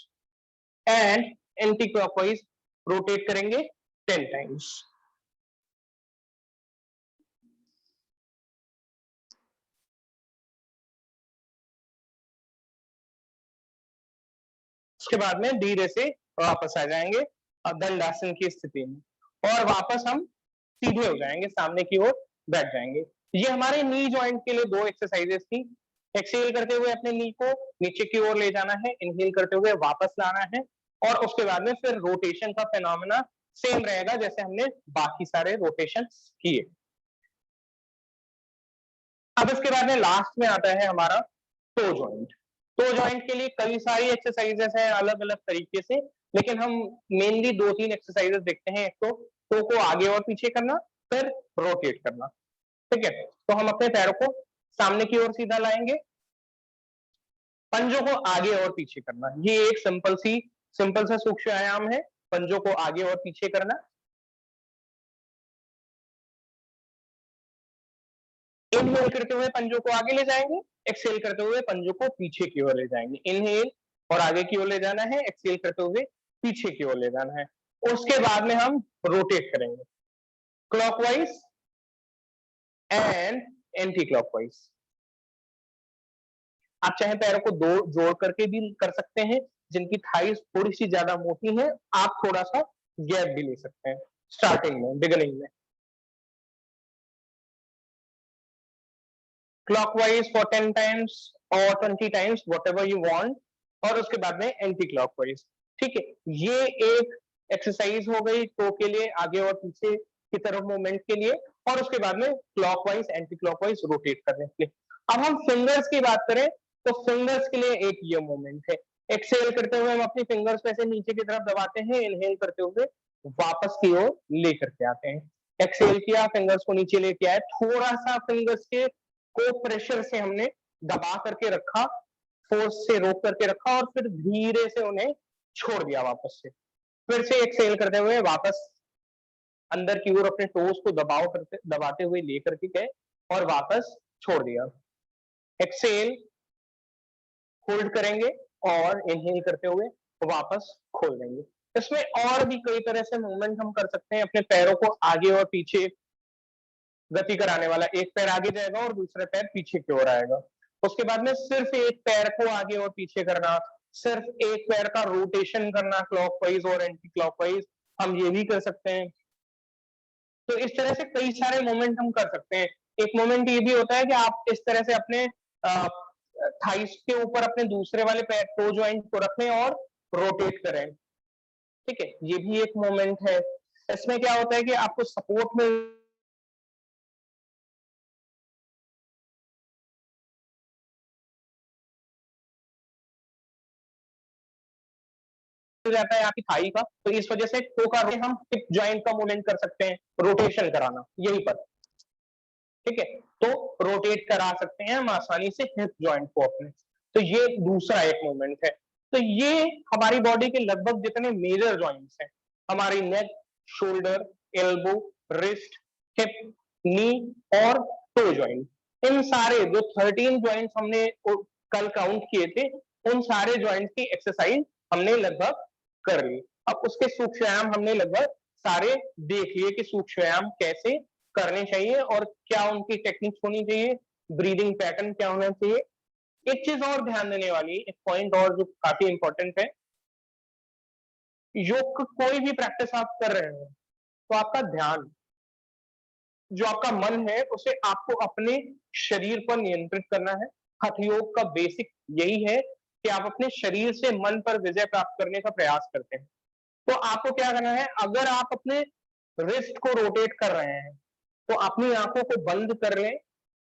and anti clockwise rotate करेंगे 10 टाइम्स। उसके बाद में धीरे से वापस आ जाएंगे दंडासन की स्थिति में, और वापस हम सीधे हो जाएंगे, सामने की ओर बैठ जाएंगे। ये हमारे नी जॉइंट के लिए 2 एक्सरसाइजेस थी। एक्सहेल करते हुए अपने नी को नीचे की ओर ले जाना है, इनहेल करते हुए वापस लाना है, और उसके बाद में फिर रोटेशन का फिनोमेना सेम रहेगा जैसे हमने बाकी सारे रोटेशन किए। अब इसके बाद में लास्ट में आता है हमारा टो जॉइंट। टो जॉइंट के लिए कई सारी एक्सरसाइजेस हैं अलग अलग तरीके से, लेकिन हम मेनली 2-3 एक्सरसाइजेस देखते हैं। एक तो टो को आगे और पीछे करना, फिर रोटेट करना। ठीक है, तो हम अपने पैरों को सामने की ओर सीधा लाएंगे, पंजों को आगे और पीछे करना। ये एक सिंपल सा सूक्ष्म व्यायाम है, पंजों को आगे और पीछे करना। इनहेल करते हुए पंजों को आगे ले जाएंगे, एक्सहेल करते हुए पंजों को पीछे की ओर ले जाएंगे। इनहेल और आगे की ओर ले जाना है, एक्सहेल करते हुए पीछे की ओर ले जाना है। उसके बाद में हम रोटेट करेंगे क्लॉकवाइज एंड एंटी क्लॉकवाइज। आप चाहे पैरों को दो जोड़ करके भी कर सकते हैं, जिनकी थाइस थोड़ी सी ज्यादा मोटी है आप थोड़ा सा गैप भी ले सकते हैं स्टार्टिंग में, बिगिनिंग में। क्लॉकवाइज फॉर 10 टाइम्स और 20 times what ever you want, और उसके बाद में एंटी क्लॉकवाइज। ठीक है, ये एक एक्सरसाइज हो गई टो के लिए, आगे और पीछे की तरफ मूवमेंट के लिए, और उसके बाद में क्लॉकवाइज एंटी क्लॉकवाइज रोटेट करने के लिए। अब हम फिंगर्स की बात करें तो फिंगर्स के लिए एक ये मूवमेंट है। एक्सहेल करते हुए हम अपनी फिंगर्स को ऐसे नीचे की तरफ दबाते हैं, इनहेल करते हुए वापस की ओर लेकर के आते हैं। एक्सहेल किया, फिंगर्स को नीचे लेके आए, थोड़ा सा फिंगर्स के को प्रेशर से हमने दबा करके रखा, फोर्स से रोक करके रखा, और फिर धीरे से उन्हें छोड़ दिया वापस से। फिर से एक्सहेल करते हुए वापस अंदर की ओर अपने टोस को दबाते हुए लेकर के गए और वापस छोड़ दिया। एक्सहेल होल्ड करेंगे और इनहेल करते हुए वापस खोल देंगे। इसमें और भी कई तरह से मूवमेंट हम कर सकते हैं अपने पैरों को आगे और पीछे गति कराने वाला। एक पैर आगे जाएगा और दूसरा पैर पीछे की ओर आएगा। उसके बाद में सिर्फ एक पैर को आगे और पीछे करना, सिर्फ एक पैर का रोटेशन करना क्लॉकवाइज और एंटी क्लॉकवाइज, हम ये भी कर सकते हैं। तो इस तरह से कई सारे मूवमेंट हम कर सकते हैं। एक मूवमेंट ये भी होता है कि आप इस तरह से अपने थाइस के ऊपर अपने दूसरे वाले पैर टो जॉइंट को रखें और रोटेट करें। ठीक है, ये भी एक मूवमेंट है। इसमें क्या होता है कि आपको सपोर्ट मिल जाता है आपकी थाई का, तो इस वजह से टो का हम हिप जॉइंट का मूवमेंट कर सकते हैं, रोटेशन कराना यहीं पर। ठीक है, तो रोटेट करा सकते हैं हम आसानी से हिप जॉइंट को अपने। तो ये दूसरा एक मूवमेंट है। तो ये हमारी बॉडी के लगभग जितने मेजर जॉइंट्स हैं, हमारी नेक, शोल्डर, एल्बो, रिस्ट, हिप, नी और टो जॉइंट, इन सारे जो 13 जॉइंट्स हमने कल काउंट किए थे, उन सारे जॉइंट्स की एक्सरसाइज हमने लगभग कर ली। अब उसके सूक्ष्म व्यायाम हमने लगभग सारे देख लिए कि सूक्ष्म व्यायाम कैसे करने चाहिए और क्या उनकी टेक्निक्स होनी चाहिए, ब्रीदिंग पैटर्न क्या होना चाहिए। एक चीज और ध्यान देने वाली, एक पॉइंट और जो काफी इंपॉर्टेंट है, योग कोई भी प्रैक्टिस आप कर रहे हो तो आपका ध्यान, जो आपका मन है, उसे आपको अपने शरीर पर नियंत्रित करना है। हठ योग का बेसिक यही है कि आप अपने शरीर से मन पर विजय प्राप्त करने का प्रयास करते हैं। तो आपको क्या करना है, अगर आप अपने रिस्ट को रोटेट कर रहे हैं तो अपनी आंखों को बंद कर लें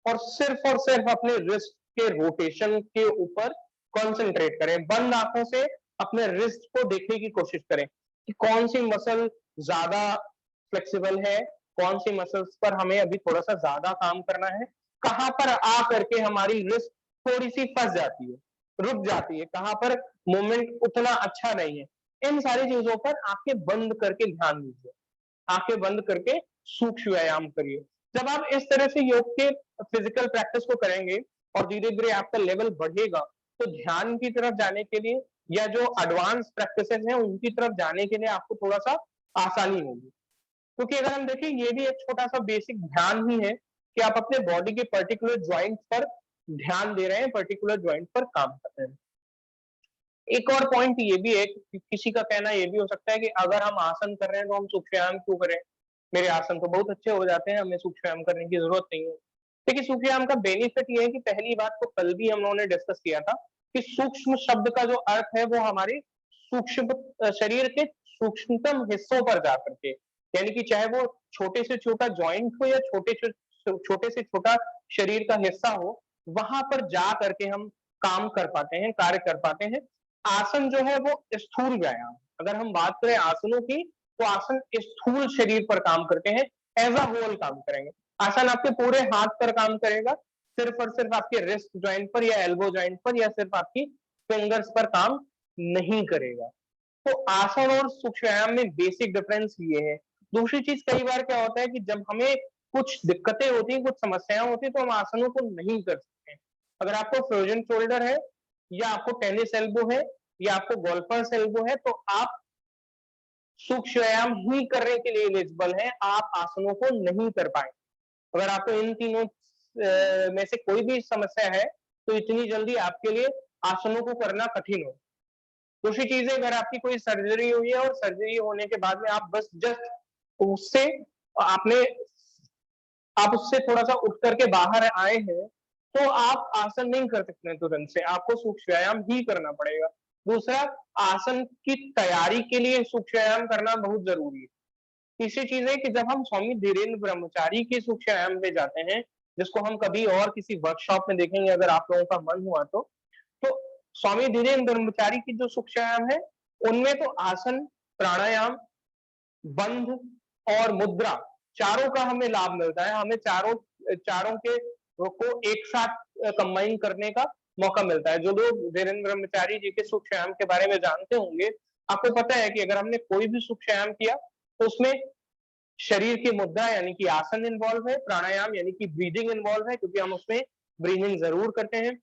और सिर्फ अपने रिस्ट के रोटेशन के ऊपर कंसंट्रेट करें। बंद आंखों से अपने रिस्ट को देखने की कोशिश करें कि कौन सी मसल ज्यादा फ्लेक्सिबल है, कौन सी मसल्स पर हमें अभी थोड़ा सा ज्यादा काम करना है, कहां पर आ करके हमारी रिस्ट थोड़ी सी फंस जाती है, रुक जाती है, कहां पर मूवमेंट उतना अच्छा नहीं है। इन सारी चीजों पर आंखें बंद करके ध्यान दीजिए, आंखें बंद करके सूक्ष्म व्यायाम करिए। जब आप इस तरह से योग के फिजिकल प्रैक्टिस को करेंगे और धीरे धीरे आपका लेवल बढ़ेगा, तो ध्यान की तरफ जाने के लिए या जो एडवांस प्रैक्टिसेस हैं उनकी तरफ जाने के लिए आपको थोड़ा सा आसानी होगी। क्योंकि अगर हम देखें, ये भी एक छोटा सा बेसिक ध्यान ही है कि आप अपने बॉडी के पर्टिकुलर ज्वाइंट पर ध्यान दे रहे हैं, पर्टिकुलर ज्वाइंट पर काम कर रहे हैं। एक और पॉइंट ये भी है कि किसी का कहना ये भी हो सकता है कि अगर हम आसन कर रहे हैं तो हम सूक्ष्म व्यायाम क्यों करें? मेरे आसन तो बहुत अच्छे हो जाते हैं, हमें सूक्ष्म व्यायाम करने की ज़रूरत नहीं है। देखिए सूक्ष्म व्यायाम का बेनिफिट ये है कि पहली बात तो कल भी हम लोगों ने डिस्कस किया था कि सूक्ष्म शब्द का जो अर्थ है वो हमारे शरीर के सूक्ष्मतम हिस्सों पर जा करके, यानी कि चाहे वो छोटे से छोटा जॉइंट हो या छोटे से छोटा शरीर का हिस्सा हो, वहां पर जा करके हम काम कर पाते हैं, कार्य कर पाते हैं। आसन जो है वो स्थूल व्यायाम, अगर हम बात करें आसनों की, तो आसन स्थूल शरीर पर काम करते हैं, एज अ होल काम करेंगे। आसन आपके पूरे हाथ पर काम करेगा, सिर्फ और सिर्फ आपके रिस्ट जॉइंट पर या एल्बो जॉइंट पर या सिर्फ आपकी फिंगर्स पर काम नहीं करेगा। तो आसन और सूक्ष्म व्यायाम में बेसिक डिफरेंस ये है। दूसरी चीज कई बार क्या होता है कि जब हमें कुछ दिक्कतें होती हैं, कुछ समस्याएं होती हैं, तो हम आसनों को नहीं कर सकते। अगर आपको फ्रोजन शोल्डर है या आपको टेनिस एल्बो है या आपको गोल्फर्स एल्बो है, तो आप सूक्ष्म व्यायाम ही करने के लिए एलिजिबल हैं, आप आसनों को नहीं कर पाएंगे। अगर आपको इन तीनों में से कोई भी समस्या है, तो इतनी जल्दी आपके लिए आसनों को करना कठिन हो। दूसरी चीज है, अगर आपकी कोई सर्जरी हुई है और सर्जरी होने के बाद में आप बस जस्ट उससे आपने आप उससे थोड़ा-सा उठ करके बाहर आए हैं, तो आप आसन नहीं कर सकते हैं तुरंत से, आपको सूक्ष्म व्यायाम ही करना पड़ेगा। दूसरा, आसन की तैयारी के लिए सूक्ष्म व्यायाम करना बहुत ज़रूरी है। तीसरी चीज़ है कि जब हम स्वामी धीरेन्द्र ब्रह्मचारी के सूक्ष्म व्यायाम पे जाते हैं, जिसको हम कभी और किसी वर्कशॉप में देखेंगे अगर आप लोगों का मन हुआ तो स्वामी धीरेन्द्र ब्रह्मचारी की जो सूक्ष्म व्यायाम है, उनमें तो आसन, प्राणायाम, बंध और मुद्रा चारों का हमें लाभ मिलता है। हमें चारों चारों के को एक साथ कंबाइन करने का मौका मिलता है। जो लोग धीरेन्द्र ब्रह्मचारी जी के सूक्ष्म व्यायाम के बारे में जानते होंगे, आपको पता है कि अगर हमने कोई भी सूक्ष्म व्यायाम किया, तो उसमें शरीर की मुद्रा यानी कि आसन इन्वॉल्व है, प्राणायाम यानी कि ब्रीदिंग इन्वॉल्व है क्योंकि हम उसमें ब्रीदिंग ज़रूर करते हैं।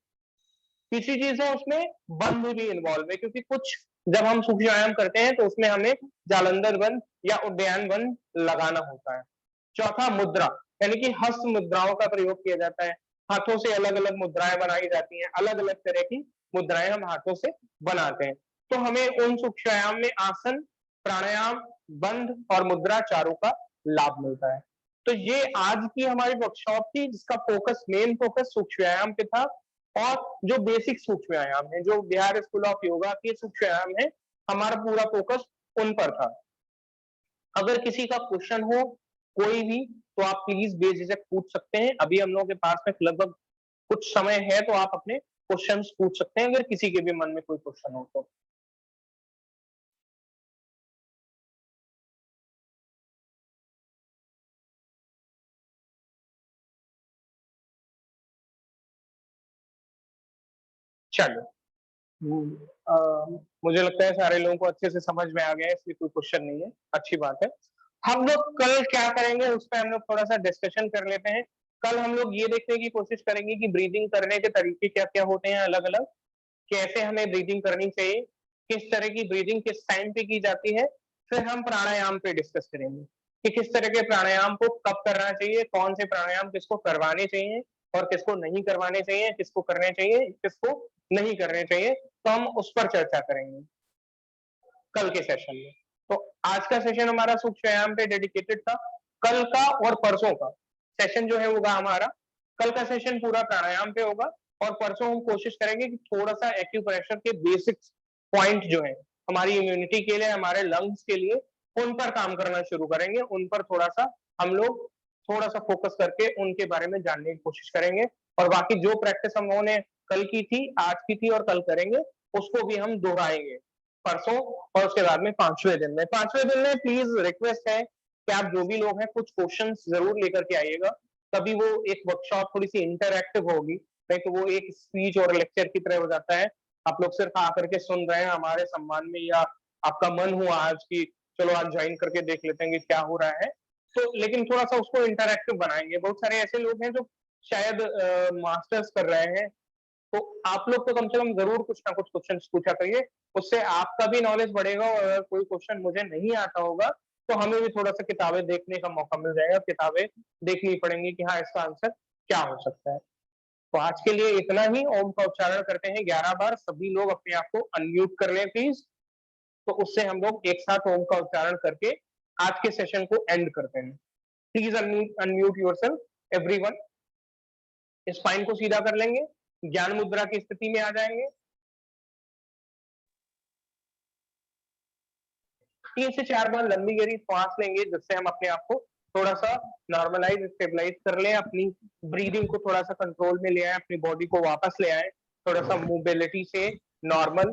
तीसरी चीज़ है उसमें बंध भी इन्वॉल्व है क्योंकि कुछ जब हम सूक्ष्म व्यायाम करते हैं तो उसमें हमें जालंधर बंध या उद्यान बंध लगाना होता है। चौथा मुद्रा, यानी कि हस्त मुद्राओं का प्रयोग किया जाता है। हाथों से अलग-अलग मुद्राएँ बनाई जाती हैं, अलग-अलग तरह की मुद्राएँ हम हाथों से बनाते हैं। तो हमें उन सूक्ष्म व्यायाम में आसन, प्राणायाम, बंध और मुद्रा चारों का लाभ मिलता है। तो ये आज की हमारी वर्कशॉप थी जिसका मेन फोकस सूक्ष्म व्यायाम पे था और जो बेसिक सूक्ष्म व्यायाम है, जो बिहार स्कूल ऑफ योगा के सूक्ष्म व्यायाम है, हमारा पूरा फोकस उन पर था। अगर किसी का क्वेश्चन हो कोई भी, तो आप प्लीज बेझिझक पूछ सकते हैं। अभी हम लोगों के पास में लगभग कुछ समय है, तो आप अपने क्वेश्चंस पूछ सकते हैं अगर किसी के भी मन में कोई क्वेश्चन हो तो। चलो। मुझे लगता है सारे लोगों को अच्छे से समझ में आ गया है, इसलिए कोई क्वेश्चन नहीं है, अच्छी बात है। हम लोग कल क्या करेंगे उस पे हम लोग थोड़ा-सा डिस्कशन कर लेते हैं। कल हम लोग ये देखने की कोशिश करेंगे कि ब्रीथिंग करने के तरीके क्या-क्या होते हैं अलग-अलग, कैसे हमें ब्रीथिंग करनी चाहिए, किस तरह की ब्रीथिंग किस टाइम पे की जाती है, फिर हम प्राणायाम पे डिस्कस करेंगे कि किस तरह के प्राणायाम को कब करना चाहिए, कौन से प्राणायाम किसको करवाने चाहिए और किसको नहीं करवाने चाहिए, किसको करने चाहिए, किसको नहीं करने चाहिए, तो हम उस पर चर्चा करेंगे कल के सेशन में। तो आज का सेशन हमारा सूक्ष्म व्यायाम पे डेडिकेटेड था। कल का और परसों का सेशन जो है होगा हमारा, कल का सेशन पूरा प्राणायाम पे होगा और परसों हम कोशिश करेंगे कि थोड़ा-सा एक्यूप्रेशर के बेसिक्स पॉइंट जो हैं, हमारी इम्यूनिटी के लिए, हमारे लंग्स के लिए, उन पर काम करना शुरू करेंगे। उन पर थोड़ा-सा हम लोग थोड़ा-सा फोकस करके उनके बारे में जानने की कोशिश करेंगे और बाकी जो प्रैक्टिस हम लोगों ने कल की थी, आज की थी और कल करेंगे, उसको भी हम दोहराएँगे परसों और उसके बाद में 5वें दिन में। 5वें दिन में प्लीज़ रिक्वेस्ट है कि आप जो भी लोग हैं कुछ क्वेश्चन्स ज़रूर लेकर के आइएगा, तभी वो एक वर्कशॉप थोड़ी-सी इंटरैक्टिव होगी, नहीं तो वो एक स्पीच और लेक्चर की तरह हो जाता है। आप लोग सिर्फ आकर के सुन रहे हैं हमारे सम्मान में या आपका मन हुआ आज कि चलो आज जॉइन करके देख लेते हैं कि क्या हो रहा है, तो लेकिन थोड़ा-सा उसको इंटरैक्टिव बनाएँगे। बहुत सारे ऐसे लोग हैं जो शायद मास्टर्स कर रहे हैं, तो आप लोग तो कम से कम ज़रूर कुछ ना कुछ क्वेश्चन्स पूछा करिए, उससे आपका भी नॉलेज बढ़ेगा और अगर कोई क्वेश्चन मुझे नहीं आता होगा, तो हमें भी थोड़ा-सा किताबें देखने का मौका मिल जाएगा, किताबें देखनी पड़ेंगी कि हाँ, इसका आंसर क्या हो सकता है। तो आज के लिए इतना ही। ओम का उच्चारण करते हैं 11 बार। सभी लोग अपने आप को अनम्यूट कर लें प्लीज। तो उससे हम लोग एक साथ ओम का उच्चारण करके आज के सेशन को एंड करते हैं। Please unmute yourself everyone. Spine को सीधा कर लेंगे, ज्ञान मुद्रा की स्थिति में आ जाएंगे। 3 से 4 बार लंबी गहरी सांस लेंगे, जिससे हम अपने आप को थोड़ा सा नॉर्मलाइज स्टेबलाइज कर लें, अपनी ब्रीदिंग को थोड़ा सा कंट्रोल में ले आए, अपनी बॉडी को वापस ले आए थोड़ा सा मोबिलिटी से नॉर्मल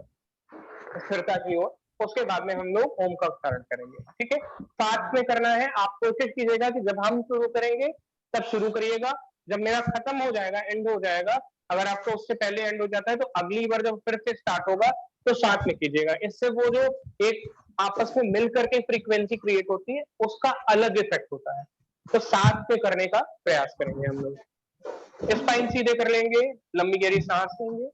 स्थिरता की ओर। उसके बाद में हम लोग ओम का उच्चारण करेंगे। ठीक है, साथ में करना है। आप कोशिश कीजिएगा कि जब हम शुरू करेंगे तब शुरू करिएगा, जब मेरा खत्म हो जाएगा, एंड हो जाएगा, अगर आपको उससे पहले एंड हो जाता है तो अगली बार जब फिर से स्टार्ट होगा तो साथ में कीजिएगा। इससे वो जो एक आपस में मिल करके फ्रीक्वेंसी क्रिएट होती है, उसका अलग इफेक्ट होता है। तो साथ में करने का प्रयास करेंगे हम लोग। स्पाइन सीधे कर लेंगे, लंबी गहरी सांस लेंगे।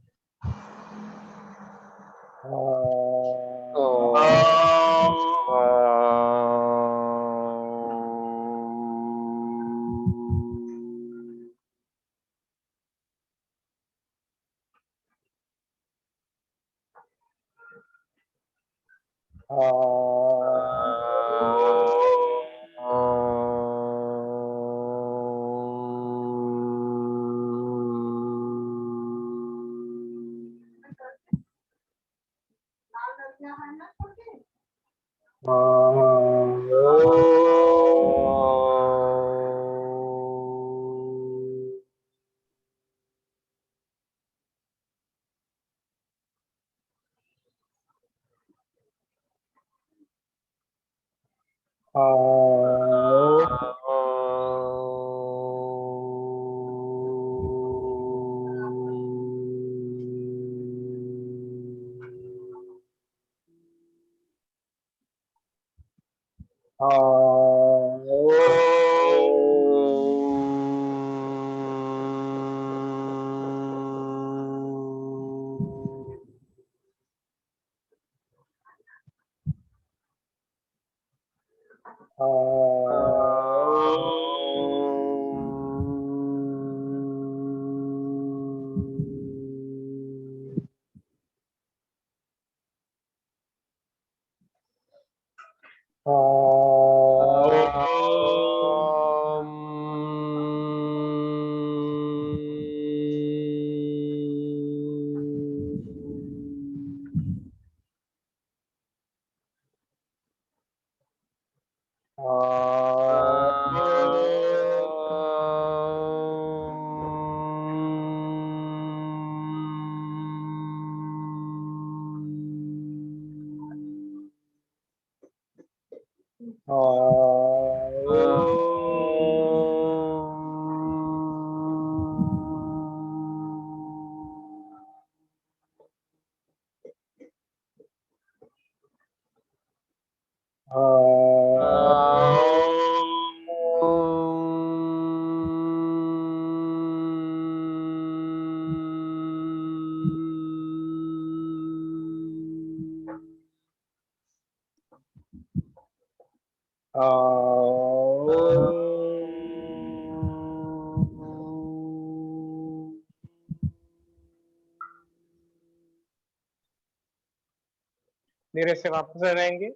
धीरे से वापस आ जाएंगे,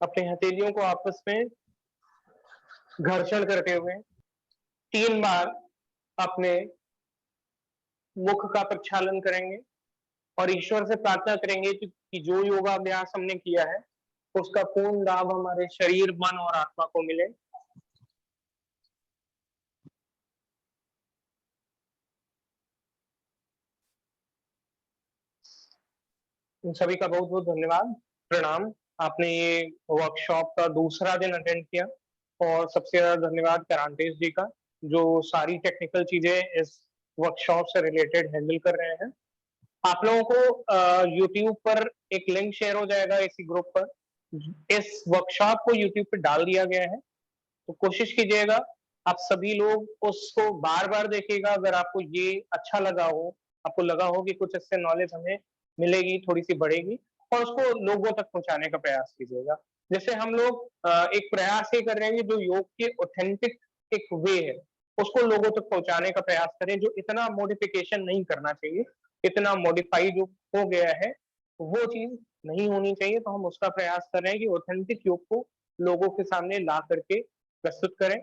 अपने हथेलियों को आपस में घर्षण करते हुए 3 बार अपने मुख का प्रक्षालन करेंगे और ईश्वर से प्रार्थना करेंगे कि जो योगाभ्यास हमने किया है उसका पूर्ण लाभ हमारे शरीर, मन और आत्मा को मिले। इन सभी का बहुत बहुत धन्यवाद, प्रणाम। आपने ये वर्कशॉप का दूसरा दिन अटेंड किया, और सबसे ज्यादा धन्यवाद करांटेश जी का, जो सारी टेक्निकल चीजें इस वर्कशॉप से रिलेटेड हैंडल कर रहे हैं। आप लोगों को यूट्यूब पर एक लिंक शेयर हो जाएगा इसी ग्रुप पर। इस वर्कशॉप को यूट्यूब पे डाल दिया गया है, तो कोशिश कीजिएगा आप सभी लोग उसको बार बार देखिएगा। अगर आपको ये अच्छा लगा हो, आपको लगा हो कि कुछ इससे नॉलेज हमें मिलेगी, थोड़ी सी बढ़ेगी, और उसको लोगों तक पहुंचाने का प्रयास कीजिएगा। जैसे हम लोग एक प्रयास ये कर रहे हैं कि जो योग के ऑथेंटिक एक वे है, उसको लोगों तक पहुंचाने का प्रयास करें। जो इतना मॉडिफिकेशन नहीं करना चाहिए, इतना मॉडिफाई जो हो गया है वो चीज नहीं होनी चाहिए। तो हम उसका प्रयास कर रहे हैं कि ऑथेंटिक योग को लोगों के सामने ला करके प्रस्तुत करें।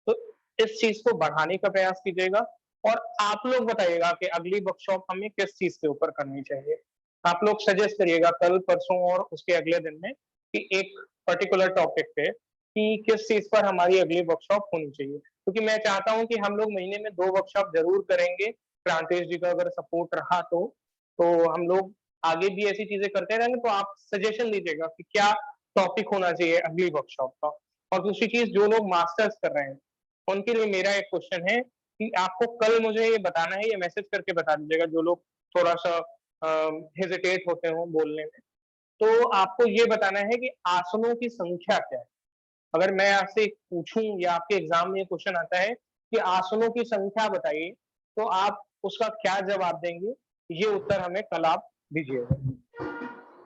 तो इस चीज को बढ़ाने का प्रयास कीजिएगा और आप लोग बताइएगा कि अगली वर्कशॉप हमें किस चीज के ऊपर करनी चाहिए। आप लोग सजेस्ट करिएगा कल परसों और उसके अगले दिन में कि एक पर्टिकुलर टॉपिक पे कि किस चीज पर हमारी अगली वर्कशॉप होनी चाहिए, क्योंकि मैं चाहता हूं कि हम लोग महीने में 2 वर्कशॉप जरूर करेंगे। प्रांतेश जी का अगर सपोर्ट रहा तो हम लोग आगे भी ऐसी चीजें करते रहेंगे। तो आप सजेशन दीजिएगा कि क्या टॉपिक होना चाहिए अगली वर्कशॉप का। और दूसरी चीज, जो लोग मास्टर्स कर रहे हैं उनके लिए मेरा एक क्वेश्चन है कि आपको कल मुझे ये बताना है, ये मैसेज करके बता दीजिएगा जो लोग थोड़ा सा हेजिटेट होते हो बोलने में। तो आपको ये बताना है कि आसनों की संख्या क्या है। अगर मैं आपसे पूछूं या आपके एग्जाम में ये क्वेश्चन आता है कि आसनों की संख्या बताइए, तो आप उसका क्या जवाब देंगे, ये उत्तर हमें कल आप दीजिएगा।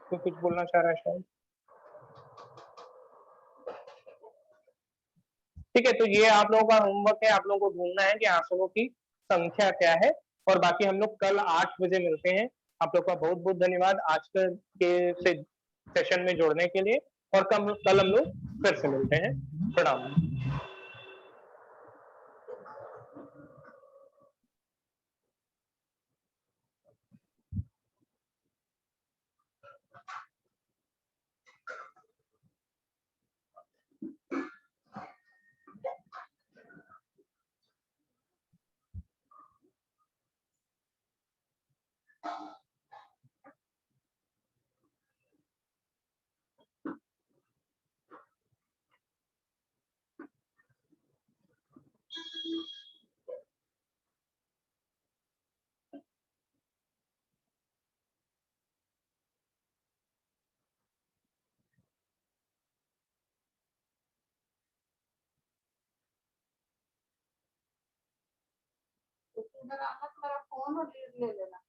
तो कुछ बोलना चाह रहा है शायद। ठीक है, तो ये आप लोगों का होमवर्क है, आप लोगों को ढूंढना है कि आसनों की संख्या क्या है। और बाकी हम लोग कल 8 बजे मिलते हैं। आप लोग का बहुत बहुत धन्यवाद आज के से सेशन में जुड़ने के लिए। और कल हम लोग फिर से मिलते हैं। प्रणाम। मेरा फोन और लीड ले लेना।